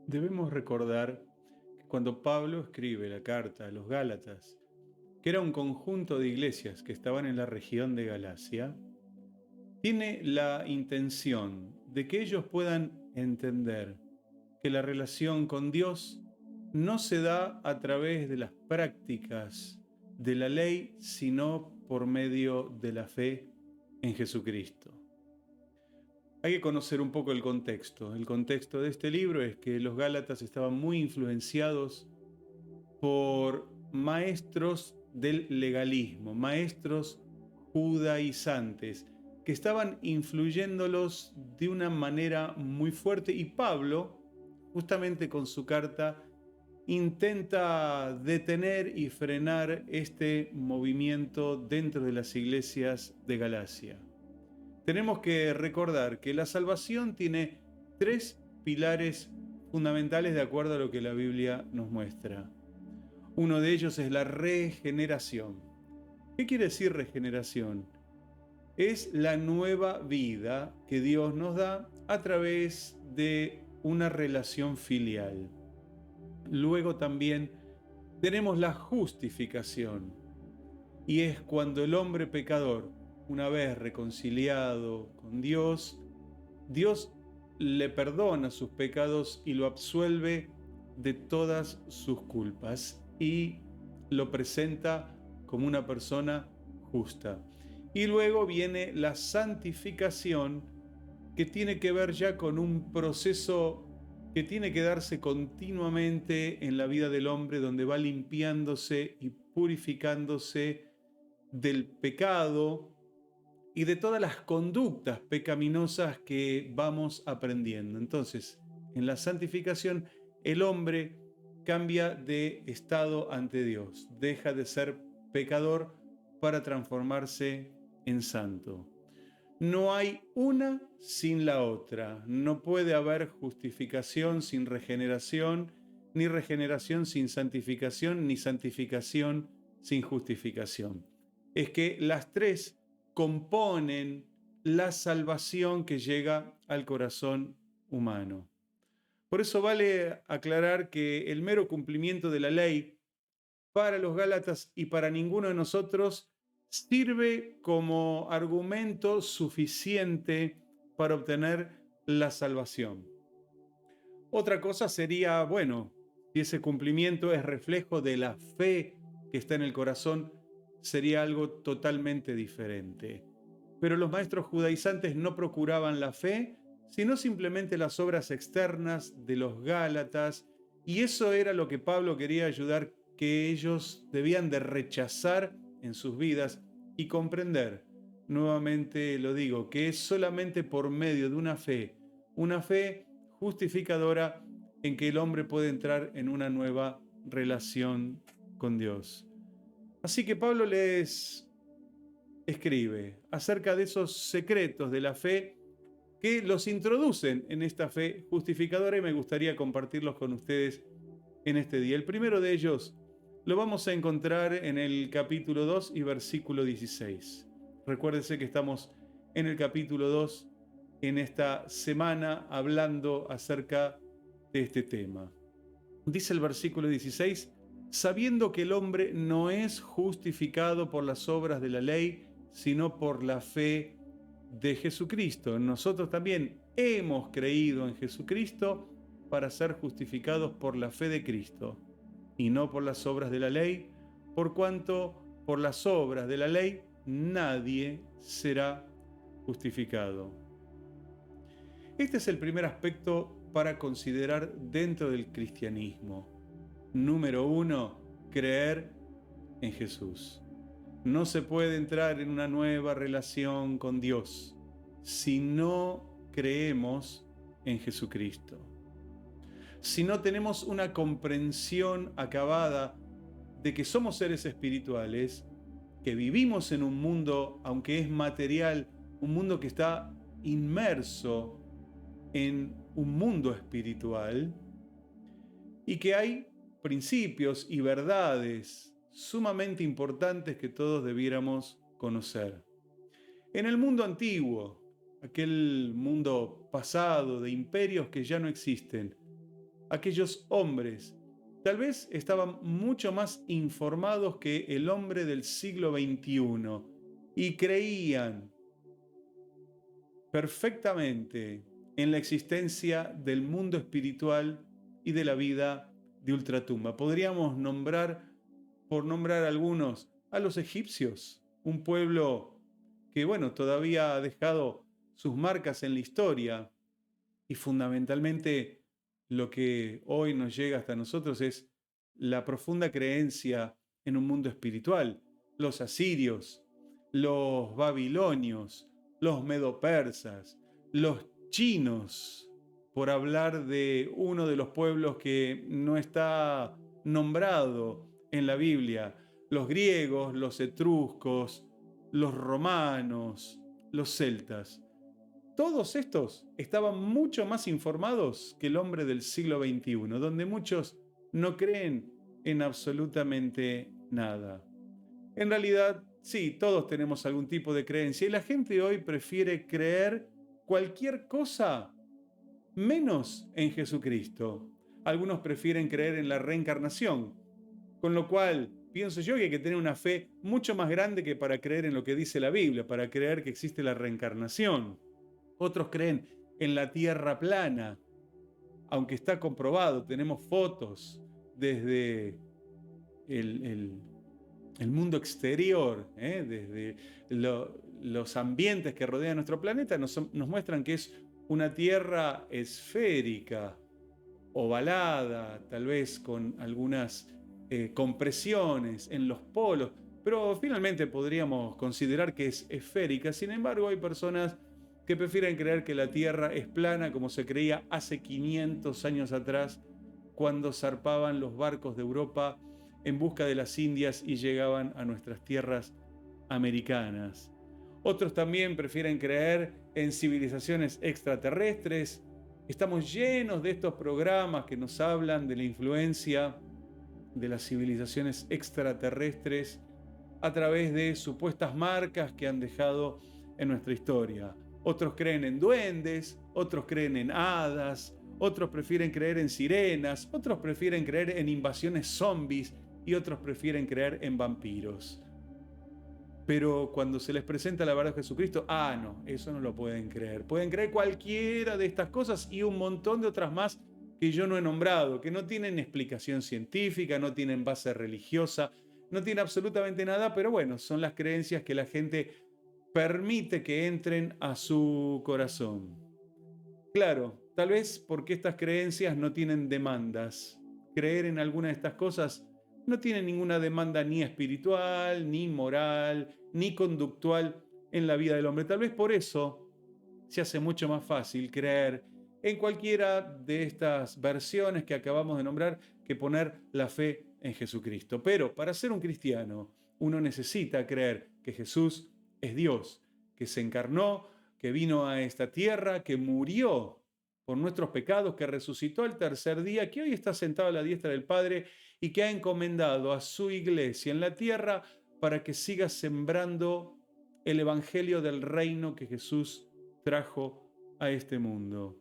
Debemos recordar que cuando Pablo escribe la carta a los Gálatas, que era un conjunto de iglesias que estaban en la región de Galacia, tiene la intención de que ellos puedan entender que la relación con Dios no se da a través de las prácticas de la ley, sino por medio de la fe en Jesucristo. Hay que conocer un poco el contexto. El contexto de este libro es que los Gálatas estaban muy influenciados por maestros del legalismo, maestros judaizantes, que estaban influyéndolos de una manera muy fuerte. Y Pablo, justamente con su carta, intenta detener y frenar este movimiento dentro de las iglesias de Galacia. Tenemos que recordar que la salvación tiene tres pilares fundamentales de acuerdo a lo que la Biblia nos muestra. Uno de ellos es la regeneración. ¿Qué quiere decir regeneración? Es la nueva vida que Dios nos da a través de una relación filial. Luego también tenemos la justificación, y es cuando el hombre pecador, una vez reconciliado con Dios, Dios le perdona sus pecados y lo absuelve de todas sus culpas y lo presenta como una persona justa. Y luego viene la santificación, que tiene que ver ya con un proceso que tiene que darse continuamente en la vida del hombre, donde va limpiándose y purificándose del pecado y de todas las conductas pecaminosas que vamos aprendiendo. Entonces, en la santificación, el hombre cambia de estado ante Dios, deja de ser pecador para transformarse en santo. No hay una sin la otra. No puede haber justificación sin regeneración, ni regeneración sin santificación, ni santificación sin justificación. Es que las tres componen la salvación que llega al corazón humano. Por eso vale aclarar que el mero cumplimiento de la ley para los Gálatas y para ninguno de nosotros sirve como argumento suficiente para obtener la salvación. Otra cosa sería, bueno, si ese cumplimiento es reflejo de la fe que está en el corazón, sería algo totalmente diferente. Pero los maestros judaizantes no procuraban la fe, sino simplemente las obras externas de los Gálatas, y eso era lo que Pablo quería ayudar, que ellos debían de rechazar en sus vidas y comprender, nuevamente lo digo, que es solamente por medio de una fe justificadora, en que el hombre puede entrar en una nueva relación con Dios. Así que Pablo les escribe acerca de esos secretos de la fe que los introducen en esta fe justificadora, y me gustaría compartirlos con ustedes en este día. El primero de ellos lo vamos a encontrar en el capítulo 2 y versículo 16. Recuérdense que estamos en el capítulo 2 en esta semana hablando acerca de este tema. Dice el versículo 16: sabiendo que el hombre no es justificado por las obras de la ley, sino por la fe de Jesucristo. Nosotros también hemos creído en Jesucristo para ser justificados por la fe de Cristo y no por las obras de la ley, por cuanto por las obras de la ley nadie será justificado. Este es el primer aspecto para considerar dentro del cristianismo. Número uno, creer en Jesús. No se puede entrar en una nueva relación con Dios si no creemos en Jesucristo. Si no tenemos una comprensión acabada de que somos seres espirituales, que vivimos en un mundo, aunque es material, un mundo que está inmerso en un mundo espiritual, y que hay principios y verdades sumamente importantes que todos debiéramos conocer. En el mundo antiguo, aquel mundo pasado de imperios que ya no existen, aquellos hombres tal vez estaban mucho más informados que el hombre del siglo XXI y creían perfectamente en la existencia del mundo espiritual y de la vida de ultratumba. Podríamos nombrar, por nombrar algunos, a los egipcios, un pueblo que, bueno, todavía ha dejado sus marcas en la historia y fundamentalmente lo que hoy nos llega hasta nosotros es la profunda creencia en un mundo espiritual. Los asirios, los babilonios, los medopersas, los chinos, por hablar de uno de los pueblos que no está nombrado en la Biblia, los griegos, los etruscos, los romanos, los celtas. Todos estos estaban mucho más informados que el hombre del siglo XXI, donde muchos no creen en absolutamente nada. En realidad, sí, todos tenemos algún tipo de creencia y la gente hoy prefiere creer cualquier cosa menos en Jesucristo. Algunos prefieren creer en la reencarnación, con lo cual pienso yo que hay que tener una fe mucho más grande que para creer en lo que dice la Biblia, para creer que existe la reencarnación. Otros creen en la tierra plana, aunque está comprobado, tenemos fotos desde el mundo exterior, desde los ambientes que rodean nuestro planeta, nos muestran que es una tierra esférica, ovalada, tal vez con algunas compresiones en los polos, pero finalmente podríamos considerar que es esférica. Sin embargo, hay personas que prefieren creer que la Tierra es plana como se creía hace 500 años atrás, cuando zarpaban los barcos de Europa en busca de las Indias y llegaban a nuestras tierras americanas. Otros también prefieren creer en civilizaciones extraterrestres. Estamos llenos de estos programas que nos hablan de la influencia de las civilizaciones extraterrestres a través de supuestas marcas que han dejado en nuestra historia. Otros creen en duendes, otros creen en hadas, otros prefieren creer en sirenas, otros prefieren creer en invasiones zombies y otros prefieren creer en vampiros. Pero cuando se les presenta la verdad de Jesucristo, no, eso no lo pueden creer. Pueden creer cualquiera de estas cosas y un montón de otras más que yo no he nombrado, que no tienen explicación científica, no tienen base religiosa, no tienen absolutamente nada, pero bueno, son las creencias que la gente permite que entren a su corazón. Claro, tal vez porque estas creencias no tienen demandas. Creer en alguna de estas cosas no tiene ninguna demanda ni espiritual, ni moral, ni conductual en la vida del hombre. Tal vez por eso se hace mucho más fácil creer en cualquiera de estas versiones que acabamos de nombrar que poner la fe en Jesucristo. Pero para ser un cristiano, uno necesita creer que Jesús es Dios, que se encarnó, que vino a esta tierra, que murió por nuestros pecados, que resucitó al tercer día, que hoy está sentado a la diestra del Padre y que ha encomendado a su iglesia en la tierra para que siga sembrando el evangelio del reino que Jesús trajo a este mundo.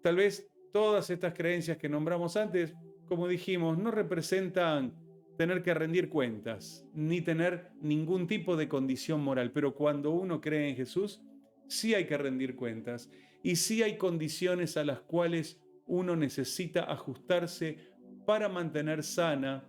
Tal vez todas estas creencias que nombramos antes, como dijimos, no representan tener que rendir cuentas, ni tener ningún tipo de condición moral, pero cuando uno cree en Jesús, sí hay que rendir cuentas y sí hay condiciones a las cuales uno necesita ajustarse para mantener sana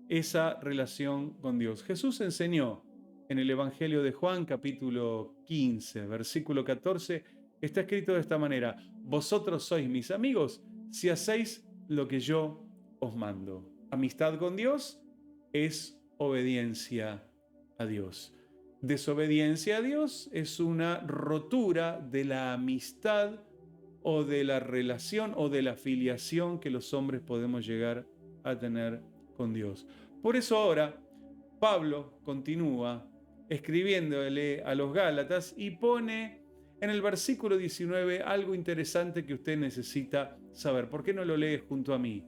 esa relación con Dios. Jesús enseñó en el Evangelio de Juan, capítulo 15, versículo 14, está escrito de esta manera: vosotros sois mis amigos si hacéis lo que yo os mando. Amistad con Dios es obediencia a Dios. Desobediencia a Dios es una rotura de la amistad o de la relación o de la filiación que los hombres podemos llegar a tener con Dios. Por eso ahora Pablo continúa escribiéndole a los Gálatas y pone en el versículo 19 algo interesante que usted necesita saber. ¿Por qué no lo lee junto a mí?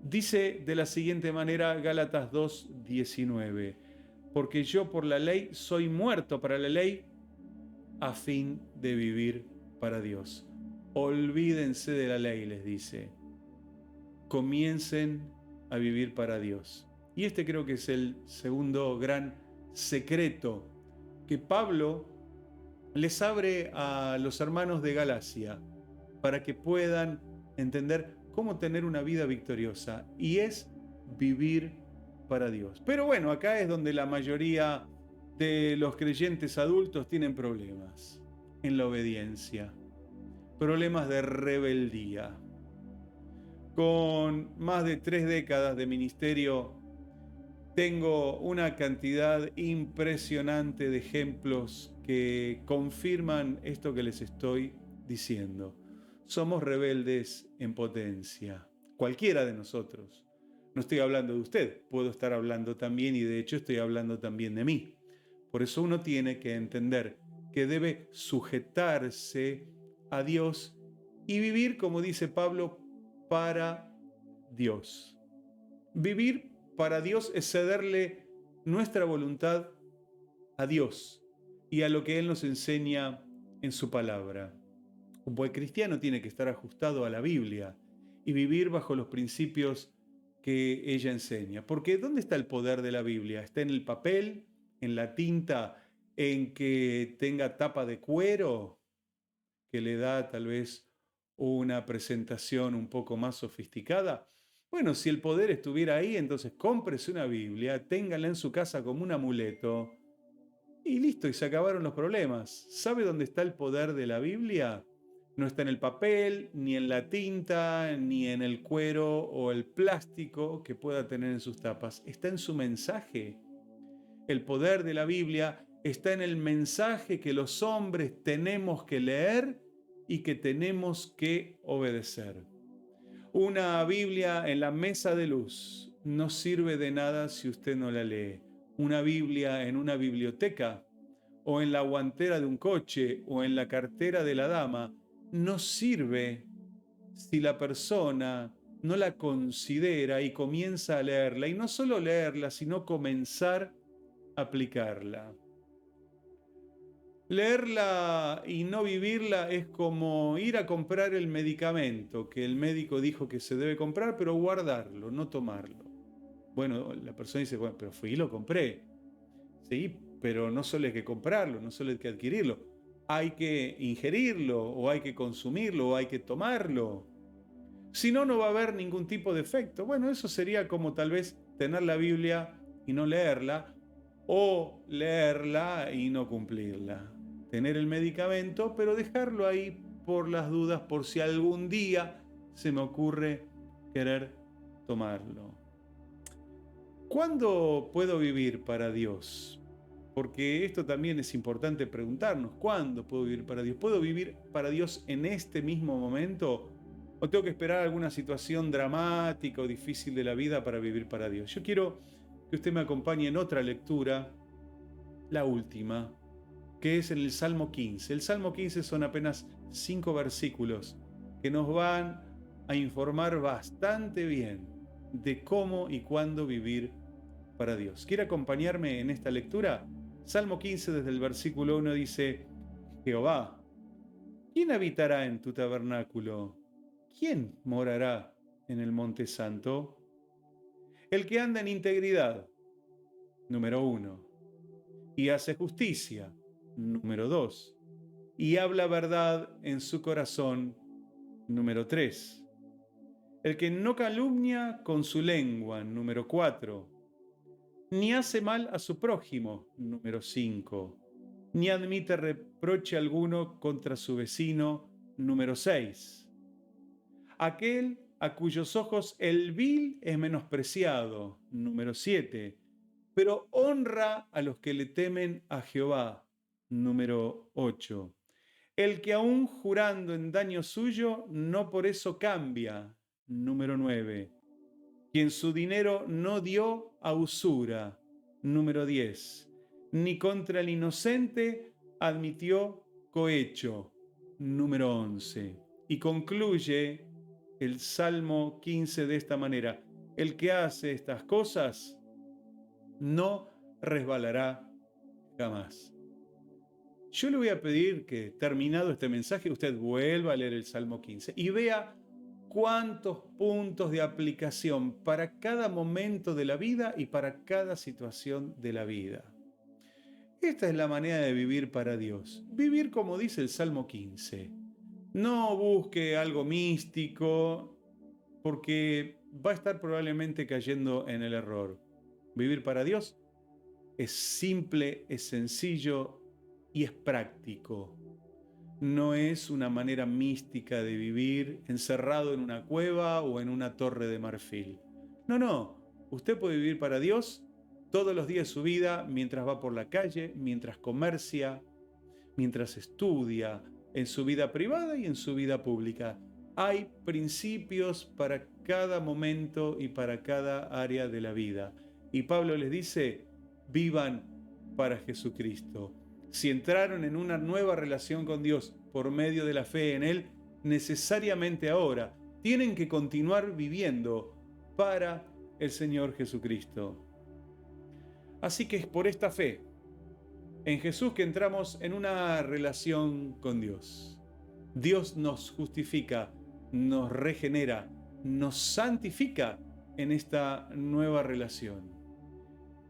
Dice de la siguiente manera Gálatas 2:19: porque yo por la ley soy muerto para la ley a fin de vivir para Dios. Olvídense de la ley, les dice. comiencen a vivir para Dios. Y este creo que es el segundo gran secreto que Pablo les abre a los hermanos de Galacia para que puedan entender cómo tener una vida victoriosa, y es vivir para Dios. Pero bueno, acá es donde la mayoría de los creyentes adultos tienen problemas en la obediencia, problemas de rebeldía. Con más de 3 décadas de ministerio, tengo una cantidad impresionante de ejemplos que confirman esto que les estoy diciendo. Somos rebeldes en potencia, cualquiera de nosotros. No estoy hablando de usted, puedo estar hablando también, y de hecho estoy hablando también de mí. Por eso uno tiene que entender que debe sujetarse a Dios y vivir, como dice Pablo, para Dios. Vivir para Dios es cederle nuestra voluntad a Dios y a lo que Él nos enseña en su palabra. Un buen cristiano tiene que estar ajustado a la Biblia y vivir bajo los principios que ella enseña. Porque ¿dónde está el poder de la Biblia? ¿Está en el papel, en la tinta, en que tenga tapa de cuero, que le da tal vez una presentación un poco más sofisticada? Bueno, si el poder estuviera ahí, entonces cómprese una Biblia, téngala en su casa como un amuleto y listo, y se acabaron los problemas. ¿Sabe dónde está el poder de la Biblia? No está en el papel, ni en la tinta, ni en el cuero o el plástico que pueda tener en sus tapas. Está en su mensaje. El poder de la Biblia está en el mensaje que los hombres tenemos que leer y que tenemos que obedecer. Una Biblia en la mesa de luz no sirve de nada si usted no la lee. Una Biblia en una biblioteca o en la guantera de un coche o en la cartera de la dama no sirve si la persona no la considera y comienza a leerla. Y no solo leerla, sino comenzar a aplicarla. Leerla y no vivirla es como ir a comprar el medicamento que el médico dijo que se debe comprar, pero guardarlo, no tomarlo. Bueno, la persona dice, bueno, pero fui y lo compré. Sí, pero no solo hay que comprarlo, no solo hay que adquirirlo. Hay que ingerirlo, o hay que consumirlo, o hay que tomarlo. Si no, no va a haber ningún tipo de efecto. Bueno, eso sería como tal vez tener la Biblia y no leerla, o leerla y no cumplirla. Tener el medicamento, pero dejarlo ahí por las dudas, por si algún día se me ocurre querer tomarlo. ¿Cuándo puedo vivir para Dios? Porque esto también es importante preguntarnos. ¿Cuándo puedo vivir para Dios? ¿Puedo vivir para Dios en este mismo momento? ¿O tengo que esperar alguna situación dramática o difícil de la vida para vivir para Dios? Yo quiero que usted me acompañe en otra lectura, la última, que es en el Salmo 15. El Salmo 15 son apenas 5 versículos que nos van a informar bastante bien de cómo y cuándo vivir para Dios. ¿Quiere acompañarme en esta lectura? Salmo 15 desde el versículo 1 dice: Jehová, ¿quién habitará en tu tabernáculo? ¿Quién morará en el monte santo? El que anda en integridad, número 1, y hace justicia, número 2, y habla verdad en su corazón, número 3. El que no calumnia con su lengua, número 4, ni hace mal a su prójimo, número 5, ni admite reproche alguno contra su vecino, número 6. Aquel a cuyos ojos el vil es menospreciado, número 7, pero honra a los que le temen a Jehová, número 8. El que aún jurando en daño suyo, no por eso cambia, número 9. Quien su dinero no dio a usura, número 10. Ni contra el inocente admitió cohecho, número 11. Y concluye el Salmo 15 de esta manera: el que hace estas cosas no resbalará jamás. Yo le voy a pedir que, terminado este mensaje, usted vuelva a leer el Salmo 15 y vea cuantos puntos de aplicación para cada momento de la vida y para cada situación de la vida. Esta es la manera de vivir para Dios. Vivir como dice el Salmo 15. No busque algo místico, porque va a estar probablemente cayendo en el error. Vivir para Dios es simple, es sencillo y es práctico. No es una manera mística de vivir encerrado en una cueva o en una torre de marfil. No. Usted puede vivir para Dios todos los días de su vida, mientras va por la calle, mientras comercia, mientras estudia, en su vida privada y en su vida pública. Hay principios para cada momento y para cada área de la vida. Y Pablo les dice, vivan para Jesucristo. Si entraron en una nueva relación con Dios por medio de la fe en Él, necesariamente ahora tienen que continuar viviendo para el Señor Jesucristo. Así que es por esta fe en Jesús que entramos en una relación con Dios. Dios nos justifica, nos regenera, nos santifica en esta nueva relación.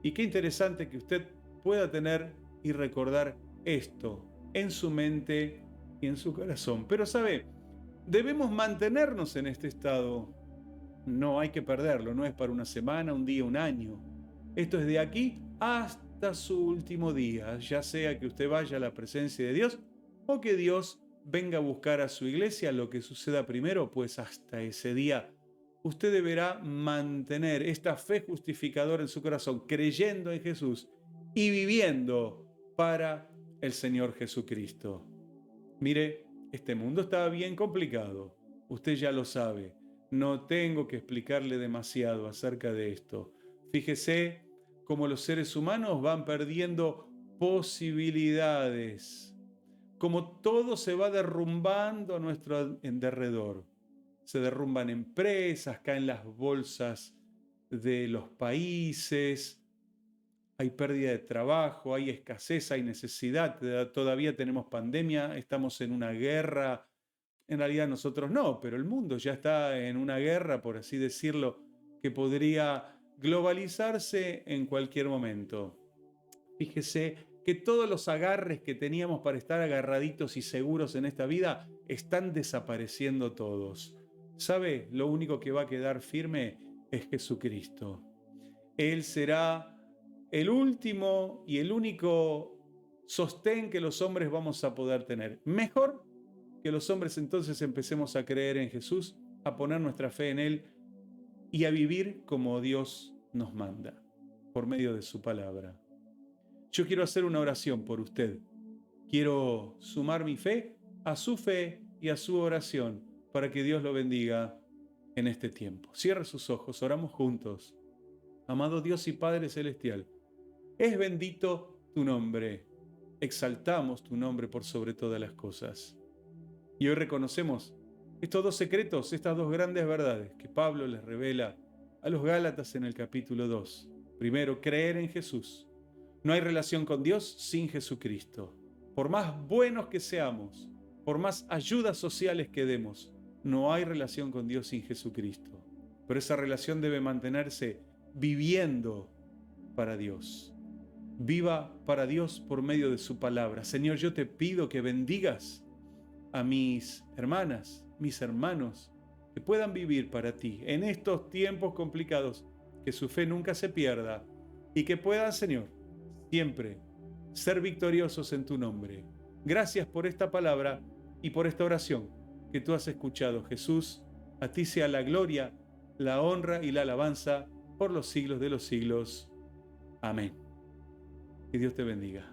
Y qué interesante que usted pueda tener y recordar esto en su mente y en su corazón. Pero sabe, debemos mantenernos en este estado. No hay que perderlo, no es para una semana, un día, un año. Esto es de aquí hasta su último día, ya sea que usted vaya a la presencia de Dios o que Dios venga a buscar a su iglesia. Lo que suceda primero, pues hasta ese día usted deberá mantener esta fe justificadora en su corazón, creyendo en Jesús y viviendo para el Señor Jesucristo. Mire, este mundo está bien complicado, usted ya lo sabe, no tengo que explicarle demasiado acerca de esto. Fíjese cómo los seres humanos van perdiendo posibilidades, como todo se va derrumbando a nuestro derredor. Se derrumban empresas, caen las bolsas de los países, hay pérdida de trabajo, hay escasez, hay necesidad, todavía tenemos pandemia, estamos en una guerra. En realidad nosotros no, pero el mundo ya está en una guerra, por así decirlo, que podría globalizarse en cualquier momento. Fíjese que todos los agarres que teníamos para estar agarraditos y seguros en esta vida están desapareciendo todos. ¿Sabe? Lo único que va a quedar firme es Jesucristo. Él será el último y el único sostén que los hombres vamos a poder tener. Mejor que los hombres entonces empecemos a creer en Jesús, a poner nuestra fe en Él y a vivir como Dios nos manda, por medio de su palabra. Yo quiero hacer una oración por usted. Quiero sumar mi fe a su fe y a su oración para que Dios lo bendiga en este tiempo. Cierre sus ojos, oramos juntos. Amado Dios y Padre Celestial, es bendito tu nombre. Exaltamos tu nombre por sobre todas las cosas. Y hoy reconocemos estos dos secretos, estas dos grandes verdades que Pablo les revela a los Gálatas en el capítulo 2. Primero, creer en Jesús. No hay relación con Dios sin Jesucristo. Por más buenos que seamos, por más ayudas sociales que demos, no hay relación con Dios sin Jesucristo. Pero esa relación debe mantenerse viviendo para Dios. Viva para Dios por medio de su palabra. Señor, yo te pido que bendigas a mis hermanas, mis hermanos, que puedan vivir para ti en estos tiempos complicados, que su fe nunca se pierda y que puedan, Señor, siempre ser victoriosos en tu nombre. Gracias por esta palabra y por esta oración que tú has escuchado, Jesús. A ti sea la gloria, la honra y la alabanza por los siglos de los siglos. Amén. Que Dios te bendiga.